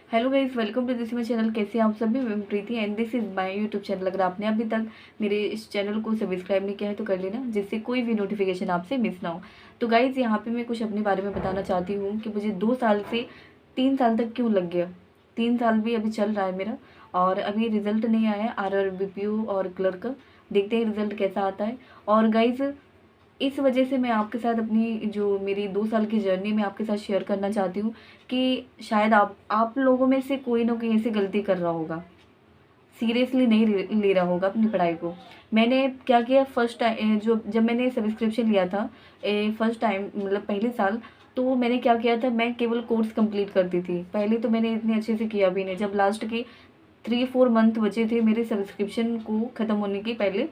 Hello guys, welcome to this my channel. कैसे हैं आप सभी? मैं Preeti and this is my YouTube channel. अगर आपने अभी तक मेरे इस चैनल को सब्सक्राइब नहीं किया है तो कर लेना, जिससे कोई भी नोटिफिकेशन आपसे मिस ना हो। तो गाइस, यहाँ पे मैं कुछ अपने बारे में बताना चाहती हूँ कि मुझे 2 साल से 3 साल तक क्यों लग गया। 3 साल भी अभी चल रहा है मेरा, और अभी रिजल्ट नहीं आया है RRBPO और क्लर्क का। देखते हैं रिजल्ट कैसा आता है। और गाइस, इस वजह से मैं आपके साथ अपनी जो मेरी 2 साल की जर्नी में आपके साथ शेयर करना चाहती हूँ कि शायद आप लोगों में से कोई ना कोई ऐसी गलती कर रहा होगा, सीरियसली नहीं ले रहा होगा अपनी पढ़ाई को। मैंने क्या किया, फर्स्ट टाइम जो जब मैंने सब्सक्रिप्शन लिया था फर्स्ट टाइम, मतलब पहले साल, तो मैंने क्या किया था, मैं केवल कोर्स कंप्लीट करती थी। पहले तो मैंने इतने अच्छे से किया भी नहीं। जब लास्ट के 3-4 मंथ बचे थे मेरे सब्सक्रिप्शन को ख़त्म होने के पहले,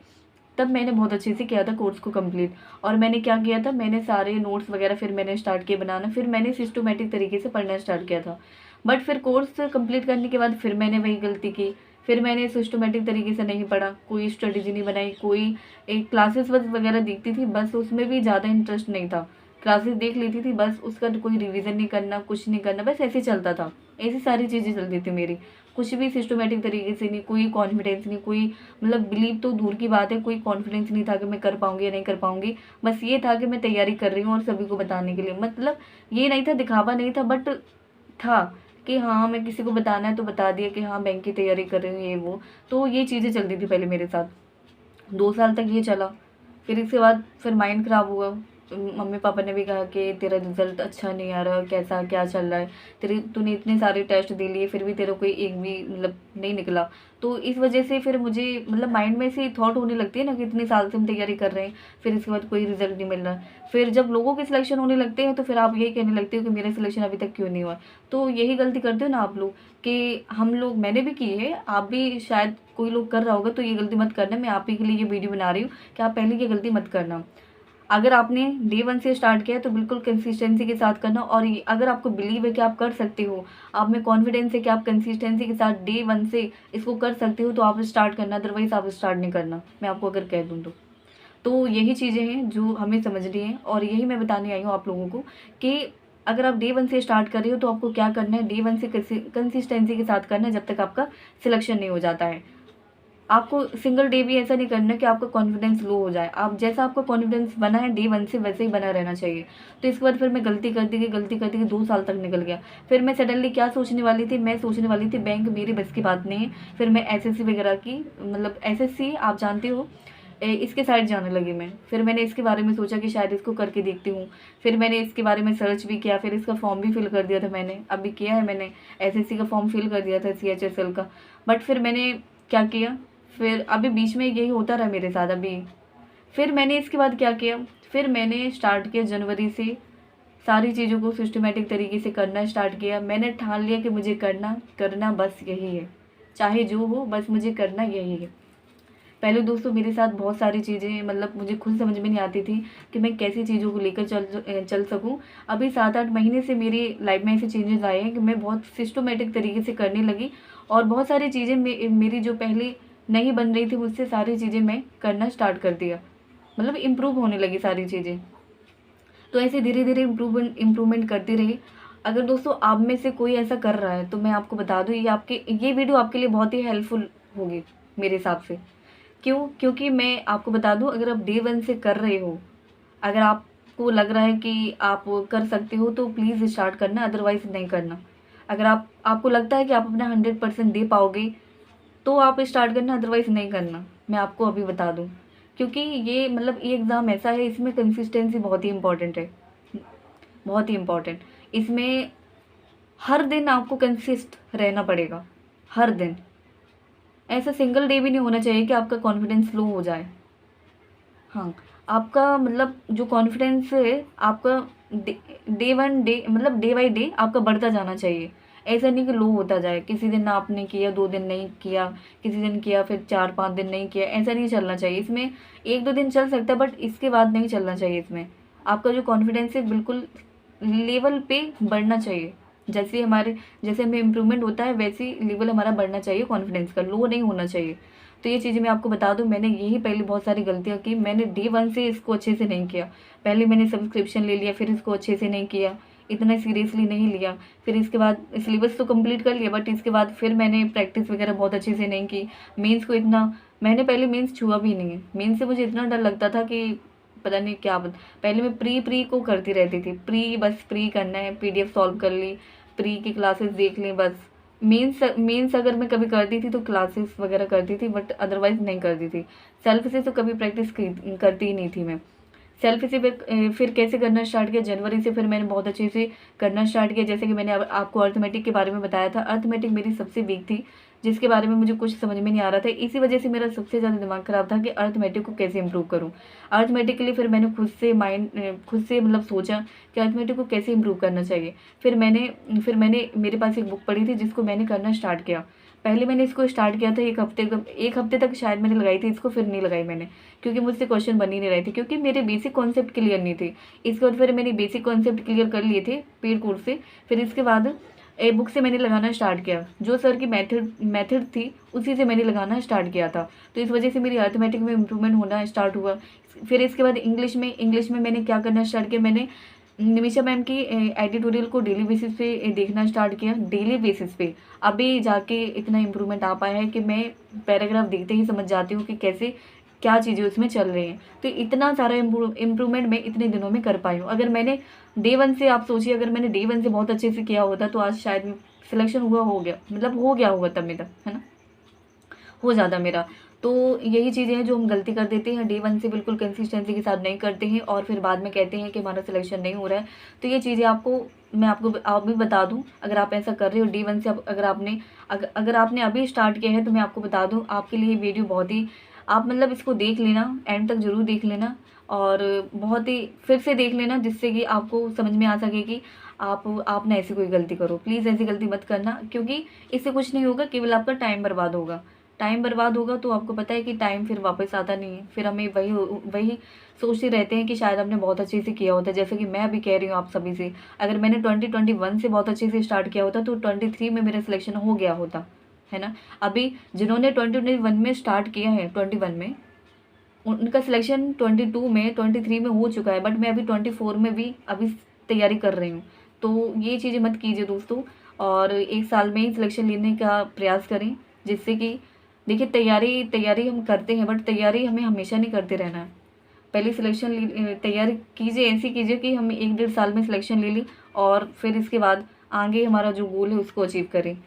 तब मैंने बहुत अच्छे से किया था कोर्स को कंप्लीट। और मैंने क्या किया था, मैंने सारे नोट्स वगैरह फिर मैंने स्टार्ट किए बनाना, फिर मैंने सिस्टमेटिक तरीके से पढ़ना स्टार्ट किया था। बट फिर कोर्स कंप्लीट करने के बाद फिर मैंने वही गलती की। फिर मैंने सिस्टमेटिक तरीके से नहीं पढ़ा, कोई स्ट्रेटेजी नहीं बनाई, कोई एक क्लासेस वगैरह देखती थी, बस उसमें भी ज़्यादा इंटरेस्ट नहीं था। क्लासेस देख लेती थी, बस उसका कोई रिवीजन नहीं करना, कुछ नहीं करना, बस ऐसे चलता था। ऐसी सारी चीज़ें चलती थी मेरी। कुछ भी सिस्टमेटिक तरीके से नहीं, कोई कॉन्फिडेंस नहीं, कोई मतलब बिलीव तो दूर की बात है, कोई कॉन्फिडेंस नहीं था कि मैं कर पाऊंगी या नहीं कर पाऊंगी। बस ये था कि मैं तैयारी कर रही हूँ और सभी को बताने के लिए, मतलब ये नहीं था, दिखावा नहीं था, बट था कि हाँ, मैं किसी को बताना है तो बता दिया कि हाँ बैंक की तैयारी कर रही हूँ, ये वो। तो ये चीज़ें चलती थी पहले मेरे साथ। 2 साल तक ये चला। फिर इसके बाद फिर माइंड ख़राब हुआ। मम्मी पापा ने भी कहा कि तेरा रिज़ल्ट अच्छा नहीं आ रहा, कैसा क्या चल रहा है, तेरी तूने इतने सारे टेस्ट दे लिए फिर भी तेरा कोई एक भी मतलब नहीं निकला। तो इस वजह से फिर मुझे मतलब माइंड में से थॉट होने लगती है ना कि इतने साल से हम तैयारी कर रहे हैं, फिर इसके बाद कोई रिज़ल्ट नहीं मिल रहा। फिर जब लोगों के सिलेक्शन होने लगते हैं तो फिर आप यही कहने लगते हो कि मेरा सिलेक्शन अभी तक क्यों नहीं हुआ। तो यही गलती करते हो ना आप लोग, कि हम लोग, मैंने भी की है, आप भी शायद कोई लोग कर रहा होगा, तो ये गलती मत करना। मैं आप ही के लिए ये वीडियो बना रही हूँ कि आप पहले ये गलती मत करना। अगर आपने डे 1 से स्टार्ट किया है तो बिल्कुल कंसिस्टेंसी के साथ करना। और अगर आपको बिलीव है कि आप कर सकते हो, आप में कॉन्फिडेंस है कि आप कंसिस्टेंसी के साथ डे 1 से इसको कर सकते हो, तो आप स्टार्ट करना, अदरवाइज आप स्टार्ट नहीं करना, मैं आपको अगर कह दूँ तो यही चीज़ें हैं जो हमें समझनी है, और यही मैं बताने आई हूँ आप लोगों को कि अगर आप डे 1 से स्टार्ट कर रहे हो तो आपको क्या करना है, डे 1 से कंसिस्टेंसी के साथ करना है जब तक आपका सिलेक्शन नहीं हो जाता है। आपको सिंगल डे भी ऐसा नहीं करना कि आपका कॉन्फिडेंस लो हो जाए। आप जैसा आपका कॉन्फिडेंस बना है डे 1 से, वैसे ही बना रहना चाहिए। तो इसके बाद फिर मैं गलती करती गई 2 साल तक निकल गया। फिर मैं सडनली क्या सोचने वाली थी, मैं सोचने वाली थी बैंक मेरी बस की बात नहीं है। फिर मैं एसएससी वगैरह की, मतलब एसएससी आप जानते हो, इसके साइड जाने लगी मैं। फिर मैंने इसके बारे में सोचा कि शायद इसको करके देखती हूँ। फिर मैंने इसके बारे में सर्च भी किया, फिर इसका फॉर्म भी फिल कर दिया था मैंने, अभी किया है मैंने, एसएससी का फॉर्म फिल कर दिया था, CHSL का। बट फिर मैंने क्या किया, फिर अभी बीच में यही होता रहा मेरे साथ अभी। फिर मैंने इसके बाद क्या किया, फिर मैंने स्टार्ट किया जनवरी से सारी चीज़ों को सिस्टमेटिक तरीके से करना स्टार्ट किया। मैंने ठान लिया कि मुझे करना करना बस यही है, चाहे जो हो, बस मुझे करना यही है। पहले दोस्तों मेरे साथ बहुत सारी चीज़ें, मतलब मुझे खुद समझ में नहीं आती थी कि मैं कैसी चीज़ों को लेकर चल सकूं। अभी 7-8 महीने से मेरी लाइफ में ऐसे चेंजेस आए हैं कि मैं बहुत सिस्टमेटिक तरीके से करने लगी, और बहुत सारी चीज़ें मेरी जो पहले नहीं बन रही थी मुझसे, सारी चीज़ें मैं करना स्टार्ट कर दिया, मतलब इम्प्रूव होने लगी सारी चीज़ें। तो ऐसे धीरे धीरे इम्प्रूवमेंट करती रही। अगर दोस्तों आप में से कोई ऐसा कर रहा है तो मैं आपको बता दूं, ये वीडियो आपके लिए बहुत ही हेल्पफुल होगी मेरे हिसाब से। क्यों? क्योंकि मैं आपको बता दूं, अगर आप डे 1 से कर रहे हो, अगर आपको लग रहा है कि आप कर सकते हो तो प्लीज़ स्टार्ट करना, अदरवाइज़ नहीं करना। अगर आपको लगता है कि आप अपना 100% दे पाओगे तो आप स्टार्ट करना, अदरवाइज़ नहीं करना, मैं आपको अभी बता दूँ। क्योंकि ये मतलब ये एग्ज़ाम ऐसा है, इसमें कंसिस्टेंसी बहुत ही इम्पोर्टेंट है, बहुत ही इम्पोर्टेंट। इसमें हर दिन आपको कंसिस्ट रहना पड़ेगा, हर दिन। ऐसा सिंगल डे भी नहीं होना चाहिए कि आपका कॉन्फिडेंस लो हो जाए। हाँ, आपका मतलब जो कॉन्फिडेंस है आपका डे 1 डे मतलब डे बाय डे आपका बढ़ता जाना चाहिए। ऐसा नहीं कि लो होता जाए, किसी दिन आपने किया 2 दिन नहीं किया, किसी दिन किया फिर 4-5 दिन नहीं किया, ऐसा नहीं चलना चाहिए। इसमें 1-2 दिन चल सकता है, बट इसके बाद नहीं चलना चाहिए इसमें। आपका जो कॉन्फिडेंस है बिल्कुल लेवल पे बढ़ना चाहिए। जैसे हमें इम्प्रूवमेंट होता है वैसे ही लेवल हमारा बढ़ना चाहिए कॉन्फिडेंस का, लो नहीं होना चाहिए। तो ये चीज़ें मैं आपको बता दूं, मैंने यही पहले बहुत सारी गलतियां की। मैंने डे 1 से इसको अच्छे से नहीं किया। पहले मैंने सब्सक्रिप्शन ले लिया, फिर इसको अच्छे से नहीं किया, इतना सीरियसली नहीं लिया। फिर इसके बाद सिलेबस तो कंप्लीट कर लिया, बट इसके बाद फिर मैंने प्रैक्टिस वगैरह बहुत अच्छे से नहीं की। मेंस को इतना मैंने पहले मेंस छुआ भी नहीं है। मेंस से मुझे इतना डर लगता था कि पता नहीं क्या पहले मैं प्री को करती रहती थी। बस प्री करना है, PDF सॉल्व कर ली, प्री की क्लासेस देख ली बस। मेंस अगर मैं कभी करती थी तो क्लासेस वगैरह करती थी, बट अदरवाइज नहीं करती थी। सेल्फ से तो कभी प्रैक्टिस करती ही नहीं थी मैं। सेल्फ से फिर कैसे करना स्टार्ट किया, जनवरी से फिर मैंने बहुत अच्छे से करना स्टार्ट किया। जैसे कि मैंने आपको अर्थमेटिक के बारे में बताया था, अर्थमेटिक मेरी सबसे वीक थी, जिसके बारे में मुझे कुछ समझ में नहीं आ रहा था। इसी वजह से मेरा सबसे ज़्यादा दिमाग ख़राब था कि अर्थमेटिक को कैसे इंप्रूव करूँ। अर्थमेटिक के लिए फिर मैंने खुद से मतलब सोचा कि अर्थमेटिक को कैसे इंप्रूव करना चाहिए। फिर मैंने मेरे पास एक बुक पढ़ी थी जिसको मैंने करना स्टार्ट किया। पहले मैंने इसको स्टार्ट किया था एक हफ्ते तक शायद मैंने लगाई थी इसको, फिर नहीं लगाई मैंने, क्योंकि मुझसे क्वेश्चन बन ही नहीं रहे थे, क्योंकि मेरे बेसिक कॉन्सेप्ट क्लियर नहीं थे। इसके बाद फिर मैंने बेसिक कॉन्सेप्ट क्लियर कर लिए थे पेड कोर्स से। फिर इसके बाद ए बुक से मैंने लगाना स्टार्ट किया, जो सर की मेथड थी उसी से मैंने लगाना स्टार्ट किया था। तो इस वजह से मेरी अर्थमेटिक में इम्प्रूवमेंट होना स्टार्ट हुआ। फिर इसके बाद इंग्लिश में मैंने क्या करना स्टार्ट किया, मैंने निमिषा मैम की एडिटोरियल को डेली बेसिस पे देखना स्टार्ट किया। डेली बेसिस पे अभी जाके इतना इम्प्रूवमेंट आ पाया है कि मैं पैराग्राफ देखते ही समझ जाती हूँ कि कैसे क्या चीज़ें उसमें चल रही हैं। तो इतना सारा इम्प्रूवमेंट मैं इतने दिनों में कर पाई हूँ। अगर मैंने डे 1 से, आप सोचिए, अगर मैंने डे 1 से बहुत अच्छे से किया होता तो आज शायद सिलेक्शन हो गया, मतलब हो गया होगा तब में तक, है ना, हो जाता मेरा। तो यही चीज़ें हैं जो हम गलती कर देते हैं, डे 1 से बिल्कुल कंसिस्टेंसी के साथ नहीं करते हैं और फिर बाद में कहते हैं कि हमारा सिलेक्शन नहीं हो रहा है। तो ये चीज़ें मैं आपको भी बता दूं, अगर आप ऐसा कर रहे हो डे 1 से, अगर आपने अभी स्टार्ट किया है तो मैं आपको बता दूं, आपके लिए वीडियो बहुत ही, आप मतलब इसको देख लेना, एंड तक ज़रूर देख लेना और बहुत ही फिर से देख लेना, जिससे कि आपको समझ में आ सके कि आप ना ऐसी कोई गलती करो। प्लीज़ ऐसी गलती मत करना, क्योंकि इससे कुछ नहीं होगा, केवल आपका टाइम बर्बाद होगा। टाइम बर्बाद होगा तो आपको पता है कि टाइम फिर वापस आता नहीं है। फिर हमें वही सोचते रहते हैं कि शायद हमने बहुत अच्छे से किया होता है। जैसे कि मैं अभी कह रही हूँ आप सभी से, अगर मैंने 2021 से बहुत अच्छे से स्टार्ट किया होता तो 23 में मेरा सिलेक्शन हो गया होता, है ना। अभी जिन्होंने 2021 में स्टार्ट किया है, 21 में, उनका सिलेक्शन 22 में, 23 में हो चुका है, बट मैं अभी 24 में भी अभी तैयारी कर रही हूँ। तो ये चीज़ें मत कीजिए दोस्तों, और एक साल में ही सिलेक्शन लेने का प्रयास करें, जिससे कि देखिए तैयारी हम करते हैं, बट तैयारी हमें हमेशा नहीं करते रहना है। पहले तैयारी कीजिए, ऐसी कीजिए कि हम 1-1.5 साल में सिलेक्शन ले ली और फिर इसके बाद आगे हमारा जो गोल है उसको अचीव करें,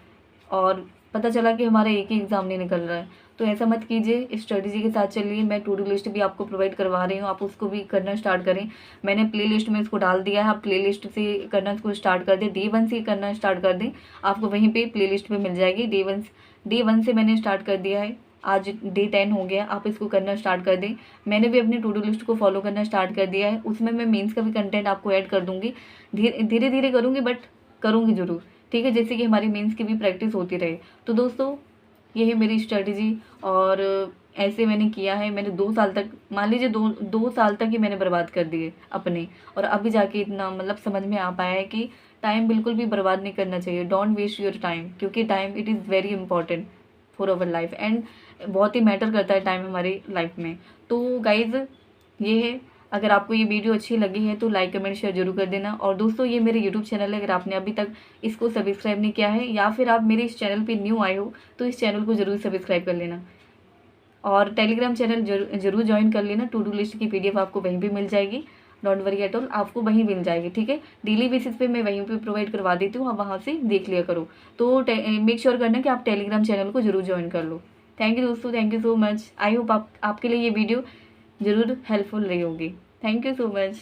और पता चला कि हमारा एक ही एग्ज़ाम नहीं निकल रहा है। तो ऐसा मत कीजिए, स्ट्रेटजी के साथ चलिए। मैं टू डू लिस्ट भी आपको प्रोवाइड करवा रही हूँ, आप उसको भी करना स्टार्ट करें। मैंने प्ले लिस्ट में इसको डाल दिया है, आप प्ले लिस्ट से करना इसको स्टार्ट कर दें, डे 1 से करना स्टार्ट कर दें, आपको वहीं पे प्ले लिस्ट मिल जाएगी। डे 1 से मैंने स्टार्ट कर दिया है, आज डे 10 हो गया, आप इसको करना स्टार्ट कर दें। मैंने भी अपनी टू डू लिस्ट को फॉलो करना स्टार्ट कर दिया है, उसमें मैं मेंस का भी कंटेंट आपको ऐड कर दूँगी। धीरे धीरे करूँगी, बट करूँगी ज़रूर, ठीक है, जैसे कि हमारी मेंस की भी प्रैक्टिस होती रहे। तो दोस्तों, ये है मेरी स्ट्रेटजी, और ऐसे मैंने किया है। मैंने 2 साल तक, मान लीजिए 2 साल तक ही मैंने बर्बाद कर दिए अपने, और अभी जाके इतना मतलब समझ में आ पाया है कि टाइम बिल्कुल भी बर्बाद नहीं करना चाहिए। डोंट वेस्ट योर टाइम, क्योंकि time it is very important for our life, and बहुत ही मैटर करता है टाइम हमारी लाइफ में। तो गाइज़, ये है। अगर आपको ये वीडियो अच्छी लगी है तो लाइक कमेंट शेयर जरूर कर देना। और दोस्तों, ये मेरे यूट्यूब चैनल है, अगर आपने अभी तक इसको सब्सक्राइब नहीं किया है, या फिर आप मेरे इस चैनल पे न्यू आए हो, तो इस चैनल को ज़रूर सब्सक्राइब कर लेना, और टेलीग्राम चैनल जरूर ज्वाइन कर लेना। टू डू लिस्ट की PDF आपको वहीं भी मिल जाएगी, डोंट वरी एट ऑल, आपको वहीं मिल जाएगी, ठीक है। डेली बेसिस पे मैं वहीं पे प्रोवाइड करवा देती हूँ, आप वहाँ से देख लिया करो। तो मेक श्योर करना कि आप टेलीग्राम चैनल को जरूर ज्वाइन कर लो। थैंक यू दोस्तों, thank you so much. I hope आपके लिए ये वीडियो ज़रूर हेल्पफुल रही होगी। Thank you so much.